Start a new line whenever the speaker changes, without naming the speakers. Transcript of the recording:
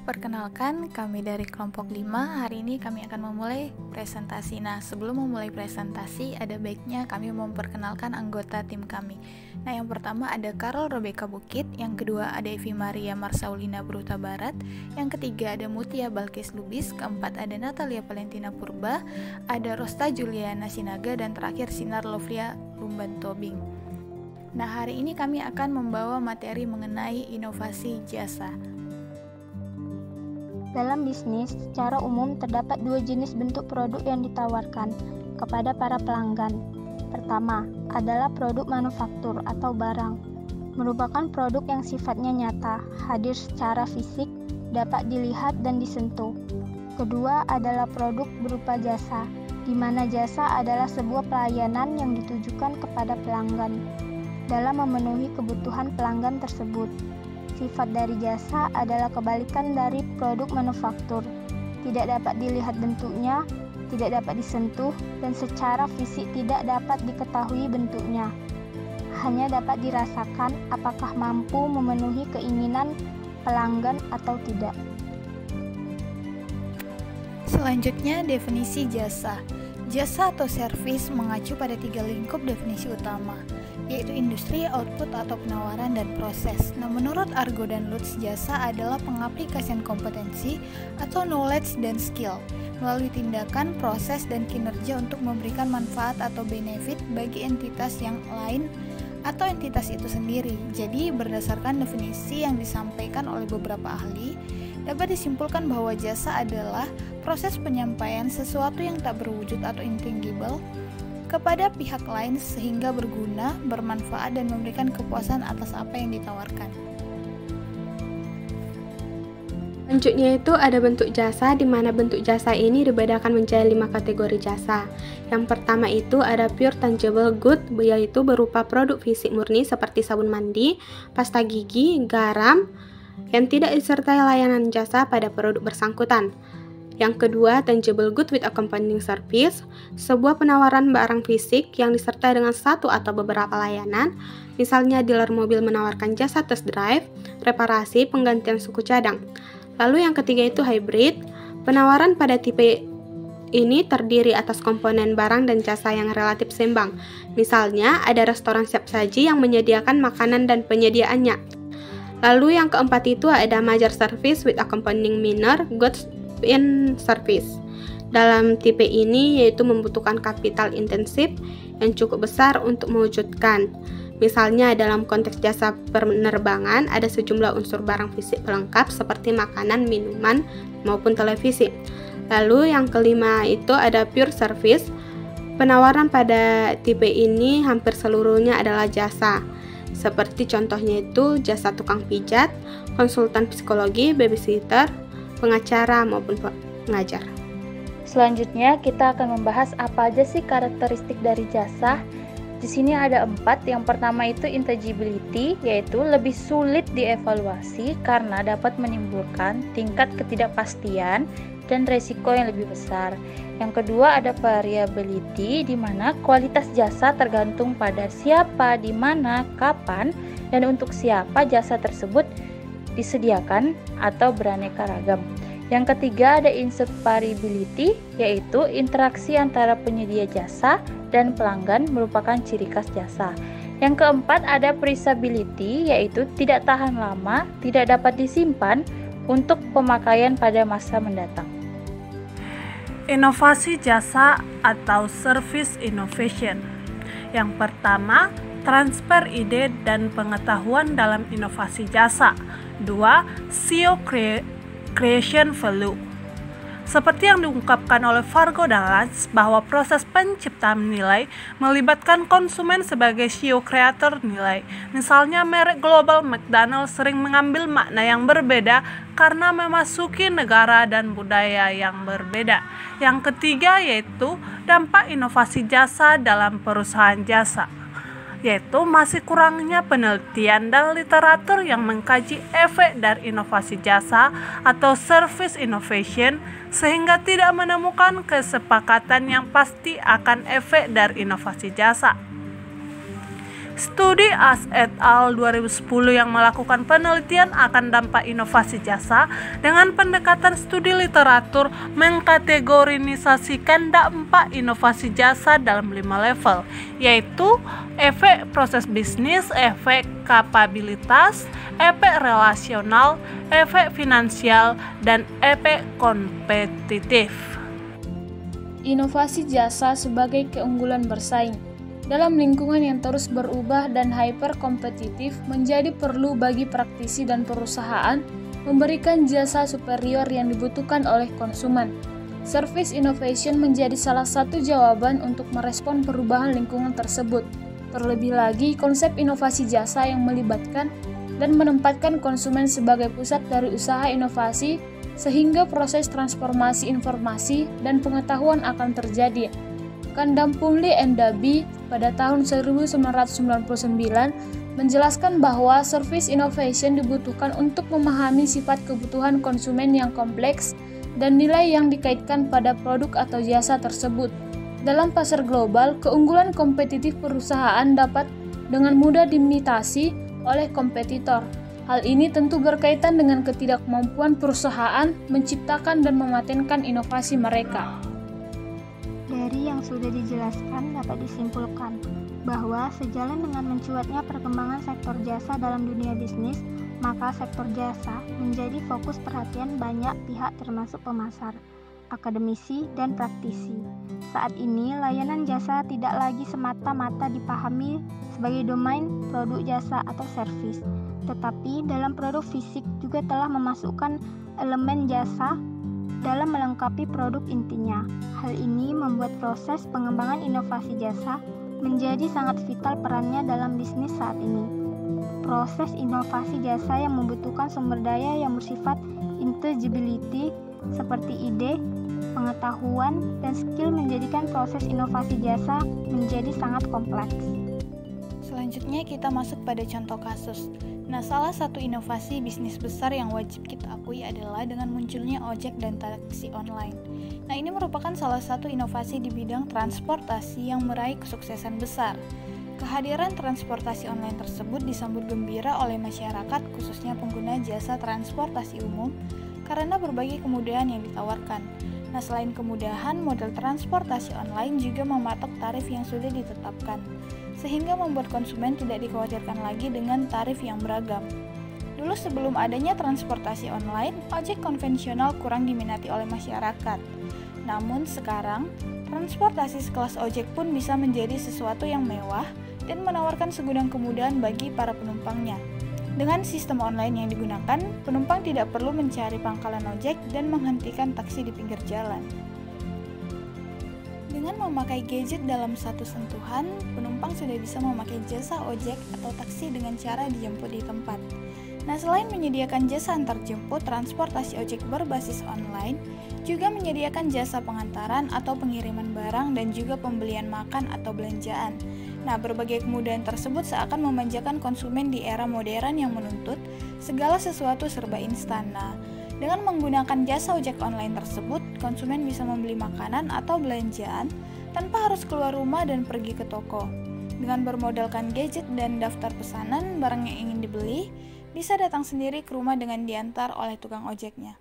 Perkenalkan, kami dari kelompok 5. Hari ini kami akan memulai presentasi. Nah, sebelum memulai presentasi, ada baiknya kami memperkenalkan anggota tim kami. Nah, yang pertama ada Carol Rebecca Bukit, yang kedua ada Evi Maria Marsaulina Bruta Barat, yang ketiga ada Mutia Balkis Lubis, keempat ada Natalia Valentina Purba, ada Rosta Juliana Sinaga, dan terakhir Sinar Lovria Lumban Tobing. Nah, hari ini kami akan membawa materi mengenai inovasi jasa.
Dalam bisnis, secara umum terdapat dua jenis bentuk produk yang ditawarkan kepada para pelanggan. Pertama, adalah produk manufaktur atau barang, merupakan produk yang sifatnya nyata, hadir secara fisik, dapat dilihat dan disentuh. Kedua adalah produk berupa jasa, di mana jasa adalah sebuah pelayanan yang ditujukan kepada pelanggan dalam memenuhi kebutuhan pelanggan tersebut. Sifat dari jasa adalah kebalikan dari produk manufaktur. Tidak dapat dilihat bentuknya, tidak dapat disentuh, dan secara fisik tidak dapat diketahui bentuknya. Hanya dapat dirasakan apakah mampu memenuhi keinginan pelanggan atau tidak.
Selanjutnya, definisi jasa. Jasa atau servis mengacu pada 3 lingkup definisi utama, yaitu industri, output atau penawaran, dan proses. Nah, menurut Argo dan Lutz, jasa adalah pengaplikasian kompetensi atau knowledge dan skill melalui tindakan, proses, dan kinerja untuk memberikan manfaat atau benefit bagi entitas yang lain atau entitas itu sendiri. Jadi, berdasarkan definisi yang disampaikan oleh beberapa ahli, dapat disimpulkan bahwa jasa adalah proses penyampaian sesuatu yang tak berwujud atau intangible kepada pihak lain sehingga berguna, bermanfaat, dan memberikan kepuasan atas apa yang ditawarkan.
Selanjutnya itu ada bentuk jasa, di mana bentuk jasa ini dibedakan menjadi 5 kategori jasa. Yang pertama itu ada pure tangible good, yaitu berupa produk fisik murni seperti sabun mandi, pasta gigi, garam, yang tidak disertai layanan jasa pada produk bersangkutan. Yang kedua, tangible good with accompanying service, sebuah penawaran barang fisik yang disertai dengan satu atau beberapa layanan, misalnya dealer mobil menawarkan jasa test drive, reparasi, penggantian suku cadang. Lalu yang ketiga itu hybrid, penawaran pada tipe ini terdiri atas komponen barang dan jasa yang relatif seimbang. Misalnya, ada restoran siap saji yang menyediakan makanan dan penyediaannya. Lalu yang keempat itu ada major service with accompanying minor goods in service. Dalam tipe ini yaitu membutuhkan kapital intensif yang cukup besar untuk mewujudkan. Misalnya dalam konteks jasa penerbangan ada sejumlah unsur barang fisik pelengkap seperti makanan, minuman, maupun televisi. Lalu yang kelima itu ada pure service. Penawaran pada tipe ini hampir seluruhnya adalah jasa. Seperti contohnya itu jasa tukang pijat, konsultan psikologi, babysitter, pengacara, maupun pengajar.
Selanjutnya kita akan membahas apa aja sih karakteristik dari jasa. Di sini ada 4. Yang pertama itu intangibility, yaitu lebih sulit dievaluasi karena dapat menimbulkan tingkat ketidakpastian dan resiko yang lebih besar. Yang kedua ada variability, di mana kualitas jasa tergantung pada siapa, di mana, kapan, dan untuk siapa jasa tersebut disediakan atau beraneka ragam. Yang ketiga ada inseparability, yaitu interaksi antara penyedia jasa dan pelanggan merupakan ciri khas jasa. Yang keempat ada perishability, yaitu tidak tahan lama, tidak dapat disimpan untuk pemakaian pada masa mendatang.
Inovasi jasa atau service innovation. Yang pertama, transfer ide dan pengetahuan dalam inovasi jasa. 2. CEO creation value. Seperti yang diungkapkan oleh Fargo dan Lutz bahwa proses penciptaan nilai melibatkan konsumen sebagai CEO creator nilai. Misalnya merek global McDonald's sering mengambil makna yang berbeda karena memasuki negara dan budaya yang berbeda. Yang ketiga yaitu dampak inovasi jasa dalam perusahaan jasa, yaitu masih kurangnya penelitian dan literatur yang mengkaji efek dari inovasi jasa atau service innovation sehingga tidak menemukan kesepakatan yang pasti akan efek dari inovasi jasa. Studi As et al. 2010 yang melakukan penelitian akan dampak inovasi jasa dengan pendekatan studi literatur mengkategorisasikan dampak inovasi jasa dalam 5 level, yaitu efek proses bisnis, efek kapabilitas, efek relasional, efek finansial, dan efek kompetitif.
Inovasi jasa sebagai keunggulan bersaing. Dalam lingkungan yang terus berubah dan hyper-kompetitif, menjadi perlu bagi praktisi dan perusahaan memberikan jasa superior yang dibutuhkan oleh konsumen. Service innovation menjadi salah satu jawaban untuk merespon perubahan lingkungan tersebut. Terlebih lagi, konsep inovasi jasa yang melibatkan dan menempatkan konsumen sebagai pusat dari usaha inovasi sehingga proses transformasi informasi dan pengetahuan akan terjadi. Kandam Pungli and Dabi pada tahun 1999 menjelaskan bahwa service innovation dibutuhkan untuk memahami sifat kebutuhan konsumen yang kompleks dan nilai yang dikaitkan pada produk atau jasa tersebut. Dalam pasar global, keunggulan kompetitif perusahaan dapat dengan mudah diimitasi oleh kompetitor. Hal ini tentu berkaitan dengan ketidakmampuan perusahaan menciptakan dan mematenkan inovasi mereka.
Dari yang sudah dijelaskan dapat disimpulkan bahwa sejalan dengan mencuatnya perkembangan sektor jasa dalam dunia bisnis, maka sektor jasa menjadi fokus perhatian banyak pihak termasuk pemasar, akademisi, dan praktisi. Saat ini, layanan jasa tidak lagi semata-mata dipahami sebagai domain produk jasa atau servis, tetapi dalam produk fisik juga telah memasukkan elemen jasa dalam melengkapi produk intinya. Hal ini membuat proses pengembangan inovasi jasa menjadi sangat vital perannya dalam bisnis saat ini. Proses inovasi jasa yang membutuhkan sumber daya yang bersifat intelligibility seperti ide, pengetahuan, dan skill menjadikan proses inovasi jasa menjadi sangat kompleks.
Selanjutnya kita masuk pada contoh kasus. Nah, salah satu inovasi bisnis besar yang wajib kita akui adalah dengan munculnya ojek dan taksi online. Nah, ini merupakan salah satu inovasi di bidang transportasi yang meraih kesuksesan besar. Kehadiran transportasi online tersebut disambut gembira oleh masyarakat, khususnya pengguna jasa transportasi umum, karena berbagai kemudahan yang ditawarkan. Nah, selain kemudahan, model transportasi online juga mematok tarif yang sudah ditetapkan, sehingga membuat konsumen tidak dikhawatirkan lagi dengan tarif yang beragam. Dulu sebelum adanya transportasi online, ojek konvensional kurang diminati oleh masyarakat. Namun sekarang, transportasi sekelas ojek pun bisa menjadi sesuatu yang mewah dan menawarkan segudang kemudahan bagi para penumpangnya. Dengan sistem online yang digunakan, penumpang tidak perlu mencari pangkalan ojek dan menghentikan taksi di pinggir jalan. Dengan memakai gadget dalam satu sentuhan, penumpang sudah bisa memakai jasa ojek atau taksi dengan cara dijemput di tempat. Nah, selain menyediakan jasa antar jemput, transportasi ojek berbasis online juga menyediakan jasa pengantaran atau pengiriman barang dan juga pembelian makan atau belanjaan. Nah, berbagai kemudahan tersebut seakan memanjakan konsumen di era modern yang menuntut segala sesuatu serba instan. Nah, dengan menggunakan jasa ojek online tersebut, konsumen bisa membeli makanan atau belanjaan tanpa harus keluar rumah dan pergi ke toko. Dengan bermodalkan gadget dan daftar pesanan, barang yang ingin dibeli bisa datang sendiri ke rumah dengan diantar oleh tukang ojeknya.